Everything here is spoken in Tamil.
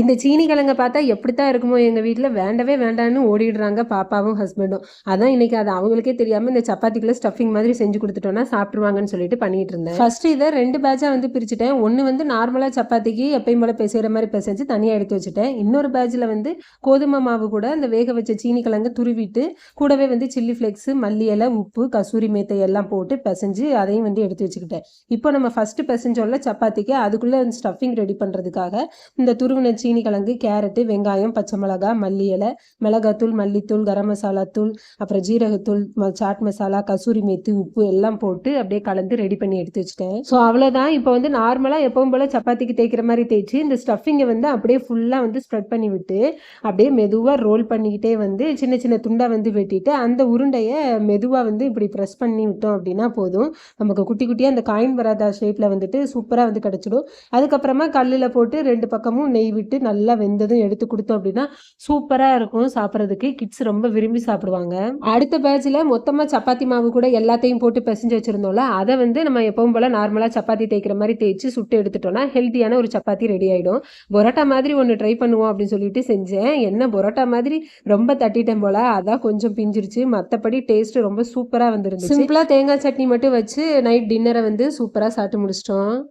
இந்த சீனி கிழங்க பார்த்தா எப்படித்தான் இருக்குமோ எங்கள் வீட்டில் வேண்டவே வேண்டான்னு ஓடிடுறாங்க பாப்பாவும் ஹஸ்பண்டும். அதான் இன்னைக்கு அது அவங்களுக்கே தெரியாமல் இந்த சப்பாத்திக்குள்ள ஸ்டஃபிங் மாதிரி செஞ்சு கொடுத்துட்டோன்னா சாப்பிட்ருவாங்கன்னு சொல்லிட்டு பண்ணிட்டு இருந்தேன். ஃபர்ஸ்ட் இதை 2 பேட்சாக வந்து பிரிச்சுட்டேன். ஒன்று வந்து நார்மலாக சப்பாத்திக்கு எப்பயும் போல பிசைகிற மாதிரி பிசைஞ்சு தனியாக எடுத்து வச்சுட்டேன். இன்னொரு பேட்சில் வந்து கோதுமை மாவு கூட அந்த வேக வச்ச சீனி கிழங்கு துருவிட்டு கூடவே வந்து சில்லி ஃப்ளேக்ஸு, மல்லி இலை, உப்பு, கசூரி மேத்தை எல்லாம் போட்டு பிசைஞ்சு அதையும் வந்து எடுத்து வச்சுக்கிட்டேன். இப்போ நம்ம ஃபர்ஸ்ட் பிசைஞ்சோம்ல சப்பாத்திக்கு, அதுக்குள்ளே ஸ்டஃபிங் ரெடி பண்ணுறதுக்காக இந்த துருவின சீனி கிழங்கு, கேரட்டு, வெங்காயம், பச்சை மிளகா, மல்லி இலை, மிளகாத்தூள், மல்லித்தூள், கரம் மசாலா தூள், அப்புறம் ஜீரகத்தூள், சாட் மசாலா, கசூரி மேத்தி, உப்பு எல்லாம் போட்டு அப்படியே கலந்து ரெடி பண்ணி எடுத்து வச்சுட்டேன். ஸோ அவ்வளோதான். இப்போ வந்து நார்மலாக எப்பவும் போல் சப்பாத்திக்கு தேய்க்கிற மாதிரி தேய்ச்சி இந்த ஸ்டஃபிங்கை வந்து அப்படியே ஃபுல்லாக வந்து ஸ்ப்ரெட் பண்ணி விட்டு அப்படியே மெதுவாக ரோல் பண்ணிக்கிட்டே வந்து சின்ன சின்ன துண்டாக வந்து வெட்டிட்டு அந்த உருண்டையை மெதுவாக வந்து இப்படி ப்ரெஸ் பண்ணி விட்டோம் அப்படின்னா போதும். நமக்கு குட்டி குட்டியாக அந்த காயின் வராதா ஷேப்பில் வந்துட்டு சூப்பராக வந்து கிடச்சிடும். அதுக்கப்புறமா கல்லில் போட்டு 2 பக்கமும் நெய் விட்டு நல்லா வெந்ததும் எடுத்து கொடுத்தோம் அப்படின்னா சூப்பராக இருக்கும் சாப்பிட்றதுக்கு. கிட்ஸ் ரொம்ப விரும்பி சாப்பிடுவாங்க. அடுத்த பேட்சில் மொத்தமாக சப்பாத்தி மாவு கூட எல்லாத்தையும் போட்டு பிசைஞ்சு வச்சுருந்தோம்ல, அதை வந்து நம்ம எப்பவும் போல் நார்மலாக சப்பாத்தி தேய்க்கிற மாதிரி தேய்ச்சி சுட்டு எடுத்துட்டோம்னா ஹெல்த்தியான ஒரு சப்பாத்தி ரெடி ஆகிடும். பொரோட்டா மாதிரி ஒன்று ட்ரை பண்ணுவோம் அப்படின்னு சொல்லிட்டு செஞ்சேன். என்ன பொரோட்டா மாதிரி ரொம்ப தட்டிட்டேன் போல், அதான் கொஞ்சம் பிஞ்சிருச்சு. மற்றபடி டேஸ்ட் ரொம்ப சூப்பராக வந்துருந்துச்சு. சிம்பிளாக தேங்காய் சட்னி மட்டும் வச்சு நைட் டின்னரை வந்து சூப்பராக சாப்பிட்டு முடிச்சிட்டோம்.